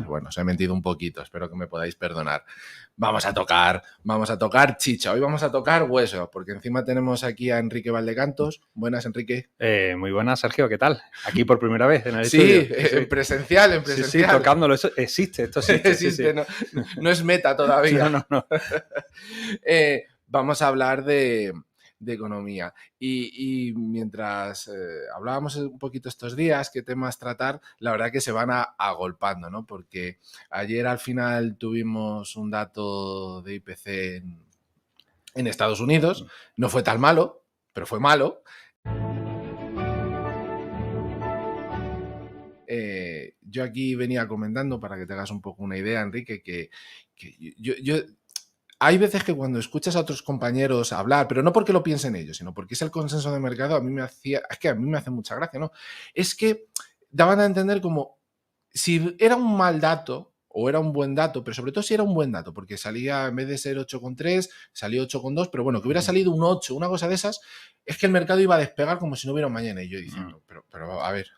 Bueno, os he mentido un poquito, espero que me podáis perdonar. Vamos a tocar chicha, hoy vamos a tocar hueso, porque encima tenemos aquí a Enrique Valdecantos. Buenas, Enrique. Muy buenas, Sergio, ¿qué tal? Aquí por primera vez en el sí, estudio. Sí, en presencial. Sí, tocándolo, eso existe, esto existe. Existe, no es meta todavía. No. Vamos a hablar de economía. Y mientras hablábamos un poquito estos días qué temas tratar, la verdad que se van agolpando, ¿no? Porque ayer al final tuvimos un dato de IPC en Estados Unidos. No fue tan malo, pero fue malo. Yo aquí venía comentando, para que te hagas un poco una idea, Enrique, que yo hay veces que cuando escuchas a otros compañeros hablar, pero no porque lo piensen ellos, sino porque es el consenso de mercado, a mí me hace mucha gracia, ¿no? Es que daban a entender como si era un mal dato o era un buen dato, pero sobre todo si era un buen dato, porque salía, en vez de ser 8,3, salió 8,2, pero bueno, que hubiera salido un 8, una cosa de esas, es que el mercado iba a despegar como si no hubiera un mañana. Y yo diciendo, pero a ver,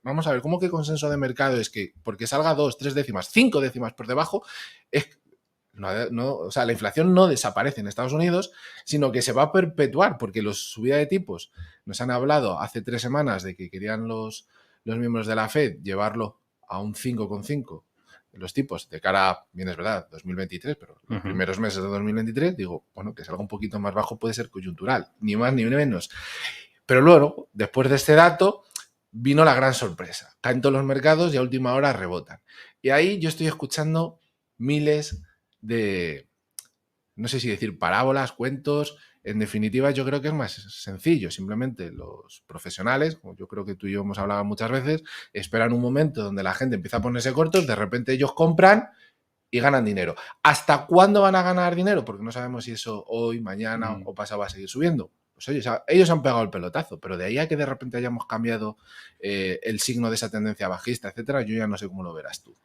vamos a ver, ¿cómo que consenso de mercado es que porque salga 2, 3 décimas, 5 décimas por debajo, es o sea, la inflación no desaparece en Estados Unidos, sino que se va a perpetuar, porque los subidas de tipos, nos han hablado hace 3 semanas de que querían los miembros de la Fed llevarlo a un 5,5 los tipos de cara a, bien es verdad, 2023, pero los primeros meses de 2023, digo, bueno, que salga un poquito más bajo puede ser coyuntural, ni más ni menos. Pero luego, después de este dato, vino la gran sorpresa. Caen todos los mercados y a última hora rebotan. Y ahí yo estoy escuchando miles de, no sé si decir parábolas, cuentos. En definitiva, yo creo que es más sencillo. Simplemente los profesionales, como yo creo que tú y yo hemos hablado muchas veces, esperan un momento donde la gente empieza a ponerse cortos, de repente ellos compran y ganan dinero. ¿Hasta cuándo van a ganar dinero? Porque no sabemos si eso hoy, mañana o pasado va a seguir subiendo. Pues ellos han pegado el pelotazo, pero de ahí a que de repente hayamos cambiado el signo de esa tendencia bajista, etcétera, yo ya no sé cómo lo verás tú.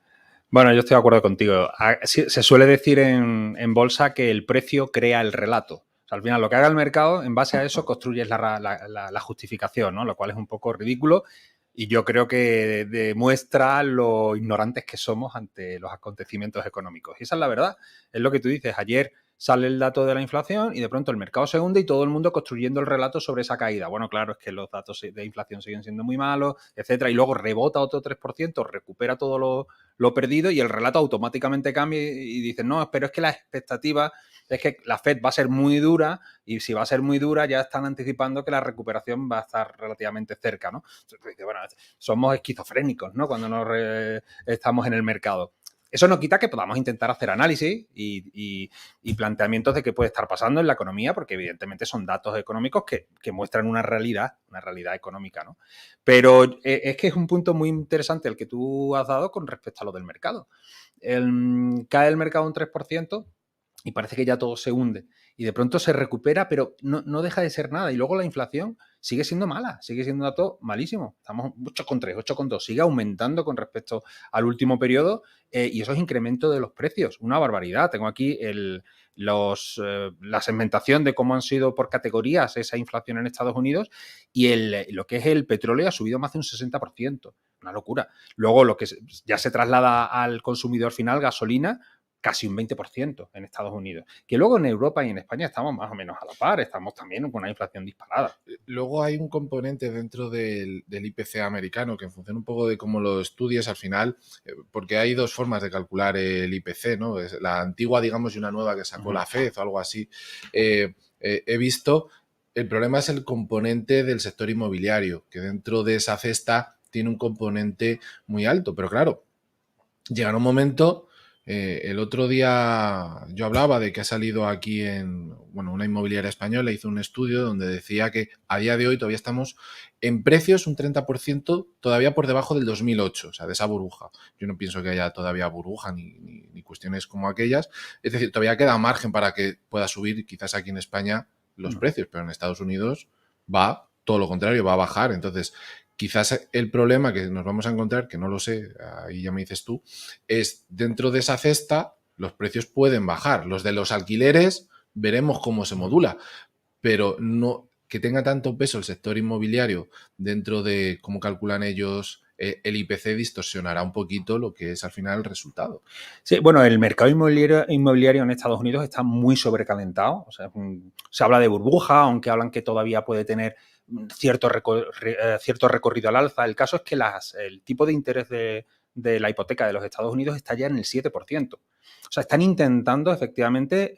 Bueno, yo estoy de acuerdo contigo. Se suele decir en bolsa que el precio crea el relato. O sea, al final, lo que haga el mercado, en base a eso construyes la justificación, ¿no? Lo cual es un poco ridículo y yo creo que demuestra lo ignorantes que somos ante los acontecimientos económicos. Y esa es la verdad. Es lo que tú dices. Ayer sale el dato de la inflación y de pronto el mercado se hunde y todo el mundo construyendo el relato sobre esa caída. Bueno, claro, es que los datos de inflación siguen siendo muy malos, etcétera, y luego rebota otro 3%, recupera todo lo perdido y el relato automáticamente cambia y dicen, no, pero es que la expectativa es que la Fed va a ser muy dura y si va a ser muy dura ya están anticipando que la recuperación va a estar relativamente cerca, ¿no? Entonces, bueno, somos esquizofrénicos, ¿no? Cuando estamos en el mercado. Eso no quita que podamos intentar hacer análisis y planteamientos de qué puede estar pasando en la economía, porque evidentemente son datos económicos que muestran una realidad económica, ¿no? Pero es que es un punto muy interesante el que tú has dado con respecto a lo del mercado. Cae el mercado un 3% y parece que ya todo se hunde. Y de pronto se recupera, pero no deja de ser nada. Y luego la inflación sigue siendo mala, sigue siendo un dato malísimo. Estamos 8,3, 8,2, sigue aumentando con respecto al último periodo y eso es incremento de los precios, una barbaridad. Tengo aquí la segmentación de cómo han sido por categorías esa inflación en Estados Unidos y lo que es el petróleo ha subido más de un 60%, una locura. Luego lo que ya se traslada al consumidor final, gasolina, casi un 20% en Estados Unidos. Que luego en Europa y en España estamos más o menos a la par, estamos también con una inflación disparada. Luego hay un componente dentro del IPC americano que en función un poco de cómo lo estudies al final, porque hay dos formas de calcular el IPC, ¿no? Es la antigua, digamos, y una nueva que sacó la FED o algo así. He visto, el problema es el componente del sector inmobiliario, que dentro de esa cesta tiene un componente muy alto, pero claro, llega un momento. El otro día yo hablaba de que ha salido aquí una inmobiliaria española hizo un estudio donde decía que a día de hoy todavía estamos en precios un 30% todavía por debajo del 2008, o sea, de esa burbuja. Yo no pienso que haya todavía burbuja ni cuestiones como aquellas. Es decir, todavía queda margen para que pueda subir quizás aquí en España los precios, pero en Estados Unidos va todo lo contrario, va a bajar. Entonces, quizás el problema que nos vamos a encontrar, que no lo sé, ahí ya me dices tú, es dentro de esa cesta los precios pueden bajar. Los de los alquileres veremos cómo se modula, pero no que tenga tanto peso el sector inmobiliario dentro de cómo calculan ellos el IPC distorsionará un poquito lo que es al final el resultado. Sí, bueno, el mercado inmobiliario en Estados Unidos está muy sobrecalentado. O sea, se habla de burbuja, aunque hablan que todavía puede tener cierto recorrido al alza. El caso es que el tipo de interés de la hipoteca de los Estados Unidos está ya en el 7%. O sea, están intentando efectivamente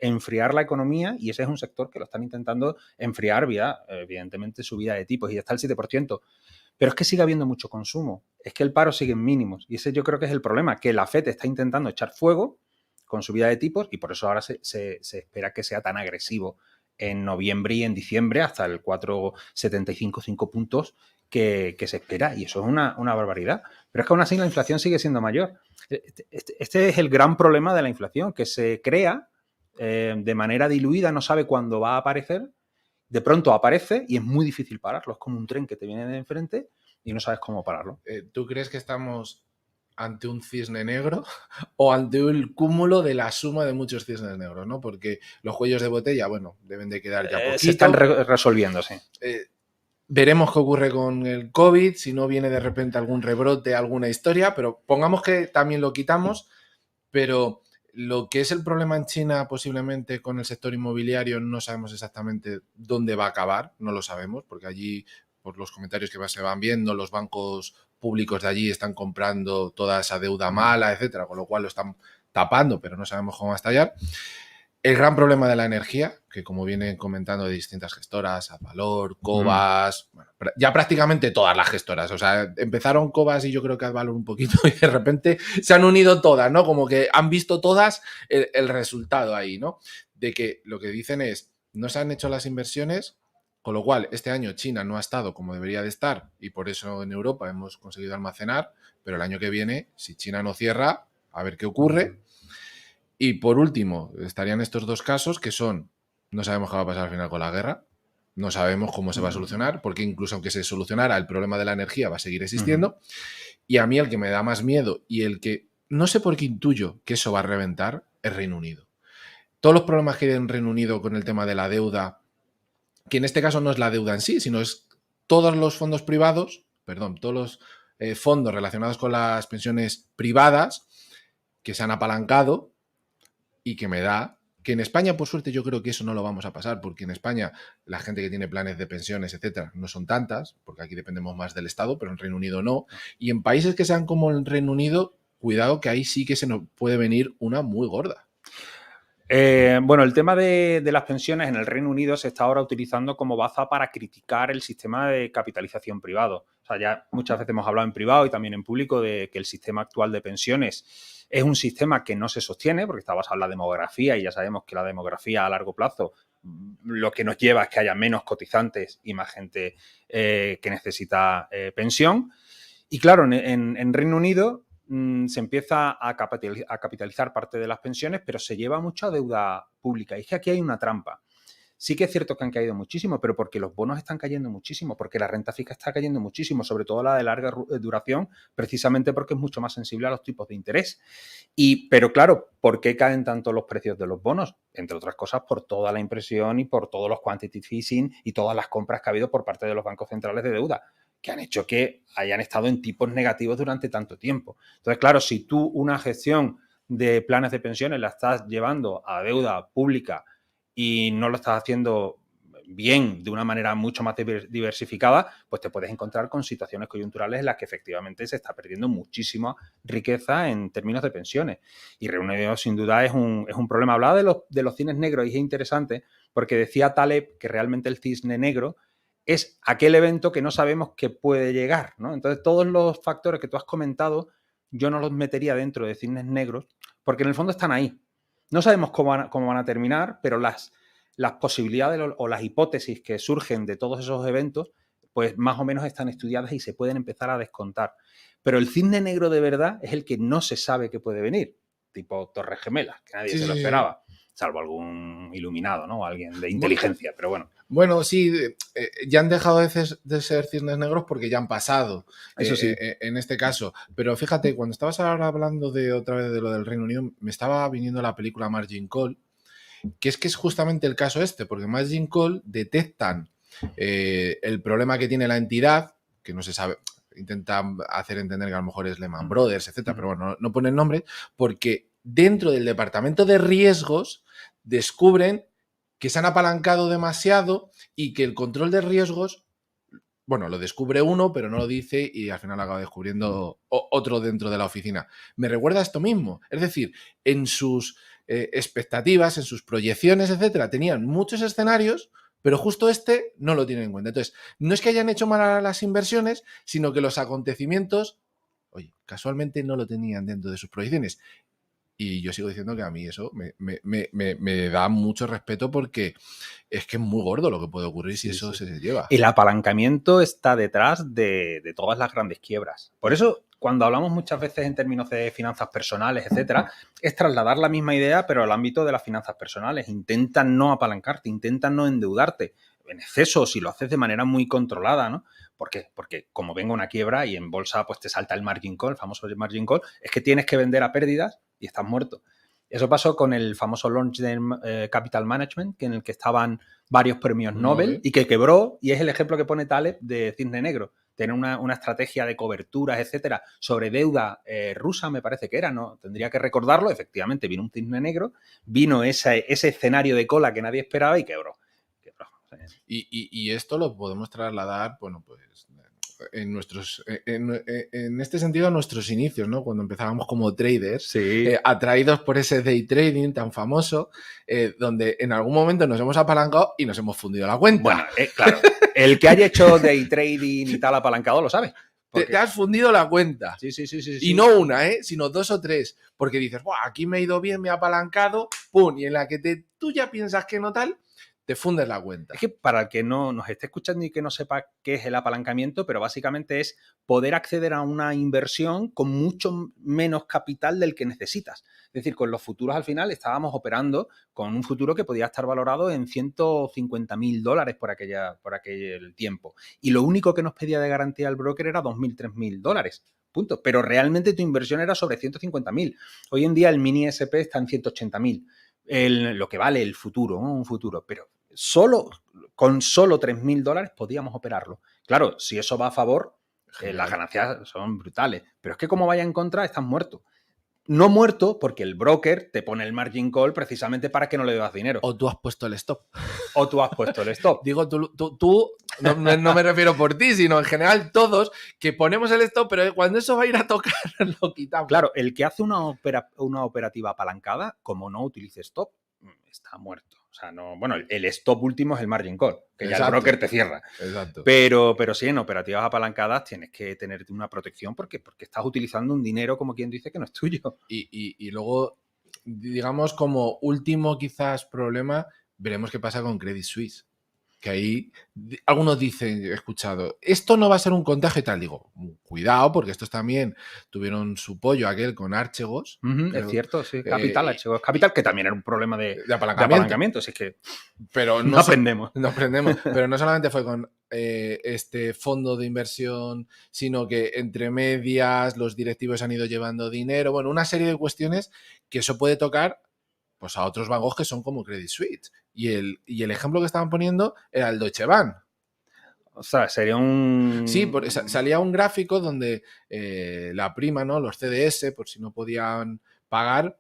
enfriar la economía y ese es un sector que lo están intentando enfriar vía, evidentemente, subida de tipos y está el 7%. Pero es que sigue habiendo mucho consumo, es que el paro sigue en mínimos y ese yo creo que es el problema, que la FED está intentando echar fuego con subida de tipos y por eso ahora se espera que sea tan agresivo en noviembre y en diciembre hasta el 4,75, 5 puntos que se espera y eso es una barbaridad. Pero es que aún así la inflación sigue siendo mayor. Este es el gran problema de la inflación, que se crea de manera diluida, no sabe cuándo va a aparecer. De pronto aparece y es muy difícil pararlo. Es como un tren que te viene de enfrente y no sabes cómo pararlo. ¿Tú crees que estamos ante un cisne negro o ante el cúmulo de la suma de muchos cisnes negros, ¿no? Porque los cuellos de botella, bueno, deben de quedar ya poquito. Se están resolviendo, sí. Veremos qué ocurre con el COVID, si no viene de repente algún rebrote, alguna historia, pero pongamos que también lo quitamos, pero lo que es el problema en China posiblemente con el sector inmobiliario no sabemos exactamente dónde va a acabar, no lo sabemos, porque allí, por los comentarios que se van viendo, los bancos públicos de allí están comprando toda esa deuda mala, etcétera, con lo cual lo están tapando, pero no sabemos cómo va a estallar. El gran problema de la energía, que como vienen comentando de distintas gestoras, Advalor, Cobas, bueno, ya prácticamente todas las gestoras, o sea, empezaron Cobas y yo creo que Advalor un poquito y de repente se han unido todas, ¿no? Como que han visto todas el resultado ahí, ¿no? De que lo que dicen es, no se han hecho las inversiones, con lo cual este año China no ha estado como debería de estar y por eso en Europa hemos conseguido almacenar, pero el año que viene, si China no cierra, a ver qué ocurre. Y por último, estarían estos dos casos que son, no sabemos qué va a pasar al final con la guerra, no sabemos cómo se va a solucionar, porque incluso aunque se solucionara, el problema de la energía va a seguir existiendo. Y a mí el que me da más miedo y el que no sé por qué intuyo que eso va a reventar es Reino Unido. Todos los problemas que hay en Reino Unido con el tema de la deuda, que en este caso no es la deuda en sí, sino es todos los fondos privados, todos los fondos relacionados con las pensiones privadas que se han apalancado y que me da que en España, por suerte, yo creo que eso no lo vamos a pasar, porque en España la gente que tiene planes de pensiones, etcétera, no son tantas, porque aquí dependemos más del Estado, pero en Reino Unido no. Y en países que sean como el Reino Unido, cuidado que ahí sí que se nos puede venir una muy gorda. Bueno, el tema de las pensiones en el Reino Unido se está ahora utilizando como baza para criticar el sistema de capitalización privado. O sea, ya muchas veces hemos hablado en privado y también en público de que el sistema actual de pensiones es un sistema que no se sostiene porque está basado en la demografía y ya sabemos que la demografía a largo plazo lo que nos lleva es que haya menos cotizantes y más gente que necesita pensión. Y claro, en Reino Unido se empieza a capitalizar parte de las pensiones, pero se lleva mucha deuda pública. Y es que aquí hay una trampa. Sí que es cierto que han caído muchísimo, pero porque los bonos están cayendo muchísimo, porque la renta fija está cayendo muchísimo, sobre todo la de larga duración, precisamente porque es mucho más sensible a los tipos de interés. Pero claro, ¿por qué caen tanto los precios de los bonos? Entre otras cosas, por toda la impresión y por todos los quantitative easing y todas las compras que ha habido por parte de los bancos centrales de deuda, que han hecho que hayan estado en tipos negativos durante tanto tiempo. Entonces, claro, si tú una gestión de planes de pensiones la estás llevando a deuda pública y no lo estás haciendo bien, de una manera mucho más diversificada, pues te puedes encontrar con situaciones coyunturales en las que efectivamente se está perdiendo muchísima riqueza en términos de pensiones. Y Reino Unido, sin duda, es un problema. Hablaba de los cisnes negros y es interesante porque decía Taleb que realmente el cisne negro es aquel evento que no sabemos que puede llegar, ¿no? Entonces, todos los factores que tú has comentado, yo no los metería dentro de cisnes negros, porque en el fondo están ahí. No sabemos cómo van a terminar, pero las posibilidades o las hipótesis que surgen de todos esos eventos, pues más o menos están estudiadas y se pueden empezar a descontar. Pero el cisne negro de verdad es el que no se sabe que puede venir, tipo Torres Gemelas, que nadie se lo esperaba, salvo algún iluminado, ¿no? O alguien de inteligencia, pero bueno. Bueno, sí, ya han dejado de ser cisnes negros porque ya han pasado. Eso sí. En este caso. Pero fíjate, cuando estabas ahora hablando de otra vez de lo del Reino Unido, me estaba viniendo la película Margin Call, que es justamente el caso este, porque en Margin Call detectan el problema que tiene la entidad, que no se sabe. intentan hacer entender que a lo mejor es Lehman Brothers, etcétera, pero bueno, no ponen nombre, porque dentro del departamento de riesgos descubren que se han apalancado demasiado y que el control de riesgos, bueno, lo descubre uno, pero no lo dice y al final acaba descubriendo otro dentro de la oficina. Me recuerda a esto mismo. Es decir, en sus expectativas, en sus proyecciones, etcétera, tenían muchos escenarios, pero justo este no lo tienen en cuenta. Entonces, no es que hayan hecho mal las inversiones, sino que los acontecimientos, oye, casualmente no lo tenían dentro de sus proyecciones. Y yo sigo diciendo que a mí eso me da mucho respeto porque es que es muy gordo lo que puede ocurrir si eso se lleva. El apalancamiento está detrás de todas las grandes quiebras. Por eso, cuando hablamos muchas veces en términos de finanzas personales, etcétera, es trasladar la misma idea, pero al ámbito de las finanzas personales. Intentan no apalancarte, intentan no endeudarte en exceso, si lo haces de manera muy controlada, ¿no? ¿Por qué? Porque como venga una quiebra y en bolsa pues te salta el margin call, el famoso margin call, es que tienes que vender a pérdidas y estás muerto. Eso pasó con el famoso launch de Capital Management, en el que estaban varios premios Nobel y que quebró, y es el ejemplo que pone Taleb de Cisne Negro. Tener una estrategia de coberturas, etcétera, sobre deuda rusa, me parece que era, ¿no? Tendría que recordarlo. Efectivamente, vino un cisne negro, vino ese escenario de cola que nadie esperaba y quebró. Y esto lo podemos trasladar, bueno, pues en este sentido a nuestros inicios, ¿no? Cuando empezábamos como traders, atraídos por ese day trading tan famoso, donde en algún momento nos hemos apalancado y nos hemos fundido la cuenta. Bueno, claro, el que haya hecho day trading y tal apalancado lo sabe. Te has fundido la cuenta. Sí. Y no una, sino 2 o 3. Porque dices, aquí me he ido bien, me he apalancado, pum, y en la que tú ya piensas que no tal, te fundes la cuenta. Es que para el que no nos esté escuchando y que no sepa qué es el apalancamiento, pero básicamente es poder acceder a una inversión con mucho menos capital del que necesitas. Es decir, con los futuros al final estábamos operando con un futuro que podía estar valorado en $150,000 por aquel tiempo. Y lo único que nos pedía de garantía el broker era $2,000, $3,000. Punto. Pero realmente tu inversión era sobre 150.000. Hoy en día el mini SP está en 180.000. Lo que vale el futuro, ¿no? Un futuro. Pero con solo $3,000 podíamos operarlo. Claro, si eso va a favor, las ganancias son brutales. Pero es que como vaya en contra, estás muerto. No muerto porque el broker te pone el margin call precisamente para que no le debas dinero. O tú has puesto el stop. Digo, tú no me refiero por ti, sino en general todos que ponemos el stop, pero cuando eso va a ir a tocar, lo quitamos. Claro, el que hace una operativa apalancada, como no utilice stop, está muerto. O sea, no, bueno, el stop último es el margin call, que ya el broker te cierra. Exacto. Pero sí, en operativas apalancadas tienes que tener una protección porque estás utilizando un dinero, como quien dice, que no es tuyo. Y luego, digamos, como último quizás problema, veremos qué pasa con Credit Suisse. Que ahí algunos dicen, he escuchado, esto no va a ser un contagio y tal. Digo, cuidado, porque estos también tuvieron su pollo aquel con Archegos. Es cierto, sí. Archegos Capital, que también era un problema de apalancamiento. Así que pero no aprendemos. No aprendemos. Pero no solamente fue con este fondo de inversión, sino que entre medias los directivos han ido llevando dinero. Bueno, una serie de cuestiones que eso puede tocar pues a otros bancos que son como Credit Suisse. Y el ejemplo que estaban poniendo era el Deutsche Bank. O sea, sería un... Sí, salía un gráfico donde la prima, ¿no? Los CDS, por si no podían pagar,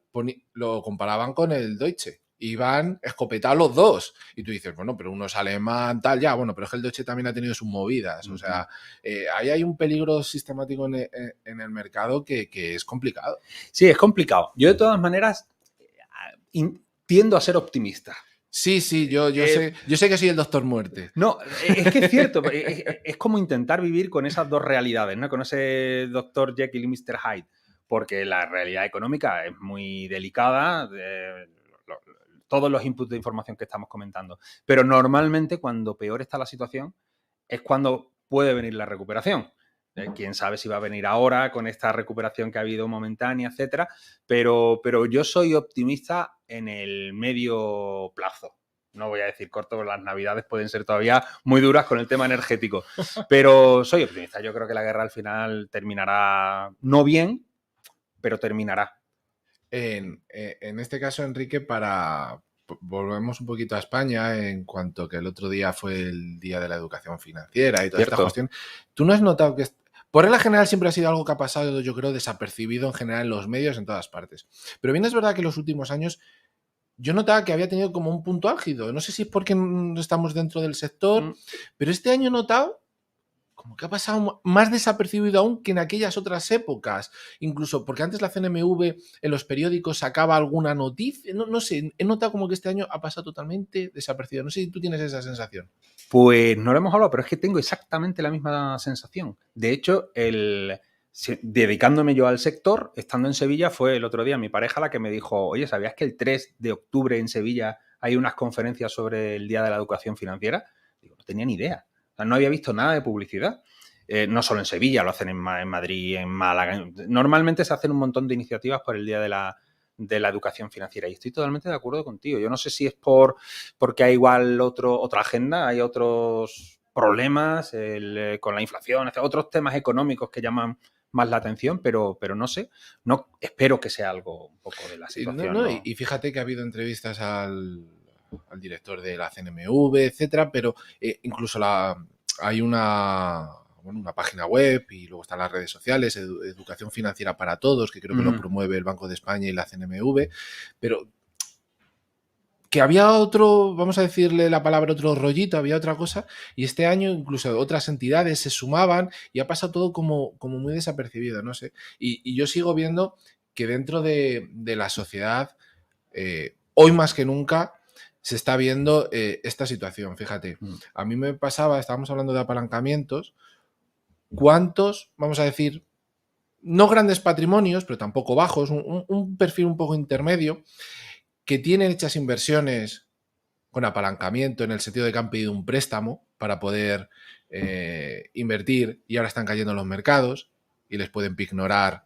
lo comparaban con el Deutsche. Iban escopetados los dos. Y tú dices, bueno, pero uno es alemán, tal, ya, bueno, pero es que el Deutsche también ha tenido sus movidas. O sea, ahí hay un peligro sistemático en el mercado que es complicado. Sí, es complicado. Yo, de todas maneras, tiendo a ser optimista. Sí, yo sé que soy el Doctor Muerte. No, es que es cierto. Es como intentar vivir con esas dos realidades, ¿no? Con ese Dr. Jekyll y Mr. Hyde. Porque la realidad económica es muy delicada. Todos los inputs de información que estamos comentando. Pero normalmente cuando peor está la situación es cuando puede venir la recuperación. Quién sabe si va a venir ahora con esta recuperación que ha habido momentánea, etcétera. Pero yo soy optimista en el medio plazo. No voy a decir corto, porque las navidades pueden ser todavía muy duras con el tema energético. Pero soy optimista. Yo creo que la guerra al final terminará, no bien, pero terminará. En este caso, Enrique, volvemos un poquito a España, en cuanto que el otro día fue el Día de la Educación Financiera y toda esta cuestión. ¿Tú no has notado que Por regla general siempre ha sido algo que ha pasado, yo creo, desapercibido en general en los medios en todas partes. Pero bien es verdad que en los últimos años yo notaba que había tenido como un punto álgido. No sé si es porque estamos dentro del sector, pero este año he notado como que ha pasado más desapercibido aún que en aquellas otras épocas. Incluso porque antes la CNMV en los periódicos sacaba alguna noticia. No sé, he notado como que este año ha pasado totalmente desapercibido. No sé si tú tienes esa sensación. Pues no lo hemos hablado, pero es que tengo exactamente la misma sensación. De hecho, dedicándome yo al sector, estando en Sevilla, fue el otro día mi pareja la que me dijo, oye, ¿sabías que el 3 de octubre en Sevilla hay unas conferencias sobre el Día de la Educación Financiera? Digo, no tenía ni idea. O sea, no había visto nada de publicidad. No solo en Sevilla, lo hacen en Madrid, en Málaga. Normalmente se hacen un montón de iniciativas por el Día de la Educación Financiera. Y estoy totalmente de acuerdo contigo. Yo no sé si es porque hay igual otra agenda, hay otros problemas con la inflación, otros temas económicos que llaman más la atención, pero no sé. No, espero que sea algo un poco de la situación. No, y fíjate que ha habido entrevistas al director de la CNMV, etcétera, pero incluso hay una página web y luego están las redes sociales, Educación Financiera para Todos, que creo que lo promueve el Banco de España y la CNMV, pero que había otro, vamos a decirle la palabra, otro rollito, había otra cosa, y este año incluso otras entidades se sumaban y ha pasado todo como muy desapercibido, no sé. Y yo sigo viendo que dentro de la sociedad, hoy más que nunca, se está viendo esta situación, fíjate. A mí me pasaba, estábamos hablando de apalancamientos, ¿cuántos, vamos a decir, no grandes patrimonios, pero tampoco bajos, un perfil un poco intermedio, que tienen hechas inversiones con apalancamiento en el sentido de que han pedido un préstamo para poder invertir y ahora están cayendo en los mercados y les pueden pignorar?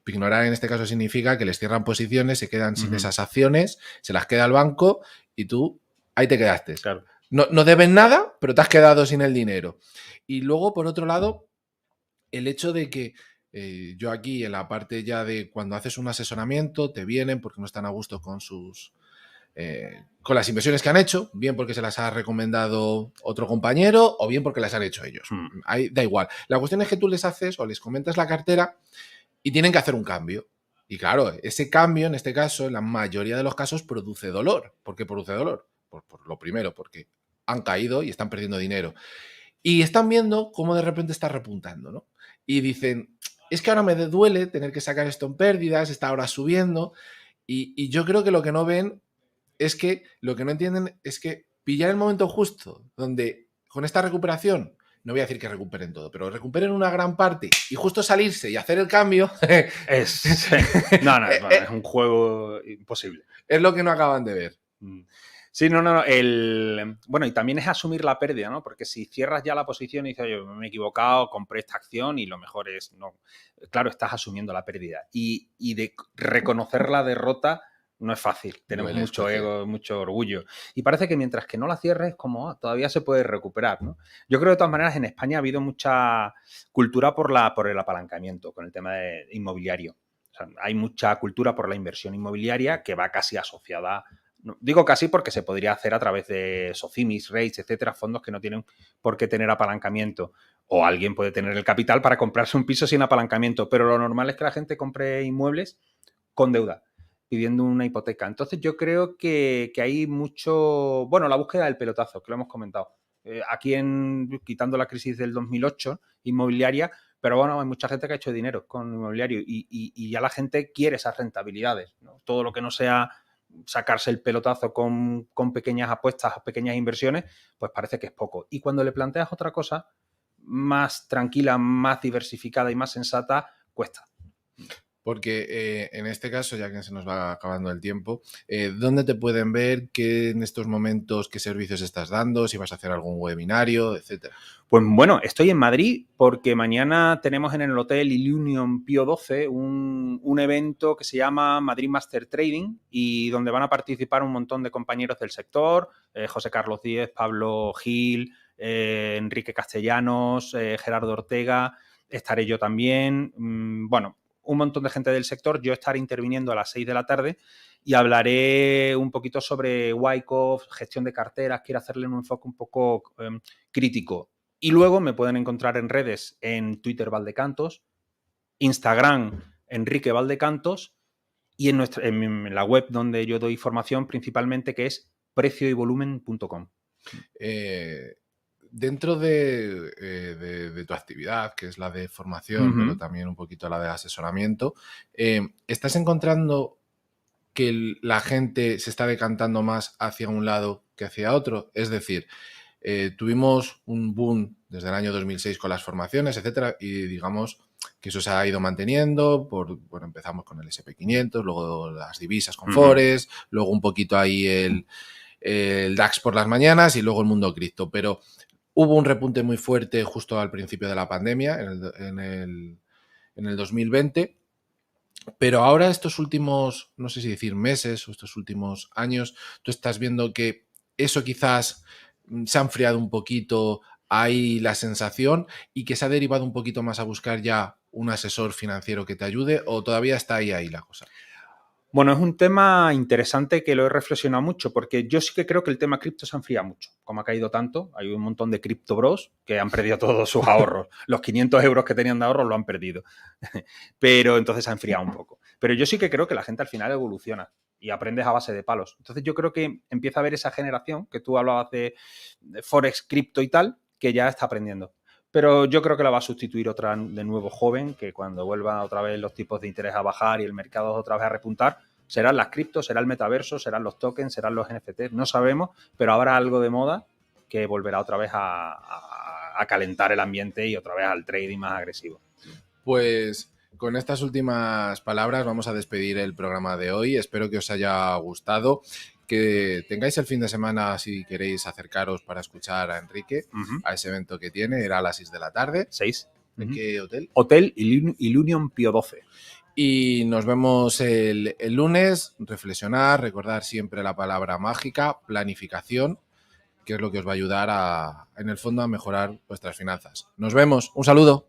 Pignorar en este caso significa que les cierran posiciones, se quedan sin esas acciones, se las queda el banco y tú ahí te quedaste. Claro. No deben nada, pero te has quedado sin el dinero. Y luego, por otro lado, el hecho de que yo aquí en la parte ya de cuando haces un asesoramiento te vienen porque no están a gusto con con las inversiones que han hecho, bien porque se las ha recomendado otro compañero o bien porque las han hecho ellos. Ahí da igual. La cuestión es que tú les haces o les comentas la cartera y tienen que hacer un cambio. Y claro, ese cambio en este caso, en la mayoría de los casos, produce dolor. ¿Por qué produce dolor? Por lo primero, porque han caído y están perdiendo dinero. Y están viendo cómo de repente está repuntando, ¿no? Y dicen, es que ahora me duele tener que sacar esto en pérdidas, está ahora subiendo. Y yo creo que lo que no ven es que lo que no entienden es que pillar el momento justo donde con esta recuperación, no voy a decir que recuperen todo, pero recuperen una gran parte y justo salirse y hacer el cambio es un juego imposible. Es lo que no acaban de ver. Sí, no. Bueno, y también es asumir la pérdida, ¿no? Porque si cierras ya la posición y dices, oye, me he equivocado, compré esta acción y lo mejor es no. Claro, estás asumiendo la pérdida. Y de reconocer la derrota no es fácil. Tenemos mucho ego, mucho orgullo. Y parece que mientras que no la cierres, como todavía se puede recuperar, ¿no? Yo creo que de todas maneras en España ha habido mucha cultura por el apalancamiento con el tema de inmobiliario. O sea, hay mucha cultura por la inversión inmobiliaria que va casi asociada. No, digo casi porque se podría hacer a través de SOCIMIS, REITs, etcétera, fondos que no tienen por qué tener apalancamiento. O alguien puede tener el capital para comprarse un piso sin apalancamiento, pero lo normal es que la gente compre inmuebles con deuda, pidiendo una hipoteca. Entonces yo creo que hay mucho. Bueno, la búsqueda del pelotazo, que lo hemos comentado. Aquí quitando la crisis del 2008 inmobiliaria, pero bueno, hay mucha gente que ha hecho dinero con inmobiliario y ya la gente quiere esas rentabilidades, ¿no? Todo lo que no sea sacarse el pelotazo con pequeñas apuestas, pequeñas inversiones, pues parece que es poco. Y cuando le planteas otra cosa más tranquila, más diversificada y más sensata, cuesta. Porque en este caso, ya que se nos va acabando el tiempo, ¿dónde te pueden ver? ¿Qué en estos momentos, qué servicios estás dando? Si vas a hacer algún webinario, etcétera. Pues bueno, estoy en Madrid porque mañana tenemos en el Hotel Ilunion Pío XII un evento que se llama Madrid Master Trading y donde van a participar un montón de compañeros del sector, José Carlos Díez, Pablo Gil, Enrique Castellanos, Gerardo Ortega, estaré yo también. Bueno, un montón de gente del sector. Yo estaré interviniendo a las 6 de la tarde y hablaré un poquito sobre Wyckoff, gestión de carteras. Quiero hacerle un enfoque un poco crítico Y luego me pueden encontrar en redes, en Twitter Valdecantos, Instagram Enrique Valdecantos y en la web donde yo doy formación principalmente, que es precioyvolumen.com. Dentro de tu actividad, que es la de formación, pero también un poquito la de asesoramiento, ¿estás encontrando que la gente se está decantando más hacia un lado que hacia otro? Es decir, tuvimos un boom desde el año 2006 con las formaciones, etcétera, y digamos que eso se ha ido manteniendo. Bueno, empezamos con el SP500, luego las divisas con Forex, luego un poquito ahí el DAX por las mañanas y luego el mundo cripto. Pero hubo un repunte muy fuerte justo al principio de la pandemia, en el 2020. Pero ahora estos últimos, no sé si decir meses o estos últimos años, tú estás viendo que eso quizás se ha enfriado un poquito, hay la sensación, y que se ha derivado un poquito más a buscar ya un asesor financiero que te ayude, o todavía está ahí la cosa. Bueno, es un tema interesante que lo he reflexionado mucho, porque yo sí que creo que el tema cripto se ha enfriado mucho. Como ha caído tanto, hay un montón de cripto bros que han perdido todos sus ahorros. Los 500 euros que tenían de ahorros lo han perdido. Pero entonces se ha enfriado un poco. Pero yo sí que creo que la gente al final evoluciona y aprendes a base de palos. Entonces yo creo que empieza a haber esa generación que tú hablabas de Forex, cripto y tal, que ya está aprendiendo. Pero yo creo que la va a sustituir otra de nuevo joven, que cuando vuelvan otra vez los tipos de interés a bajar y el mercado otra vez a repuntar, serán las criptos, será el metaverso, serán los tokens, serán los NFTs, no sabemos, pero habrá algo de moda que volverá otra vez a calentar el ambiente y otra vez al trading más agresivo. Pues con estas últimas palabras vamos a despedir el programa de hoy. Espero que os haya gustado, que tengáis el fin de semana, si queréis acercaros para escuchar a Enrique, a ese evento que tiene. Era a las 6 de la tarde. 6. ¿En qué hotel? Hotel Ilunion Pio 12. Y nos vemos el lunes. Reflexionar, recordar siempre la palabra mágica, planificación, que es lo que os va a ayudar en el fondo a mejorar vuestras finanzas. Nos vemos. Un saludo.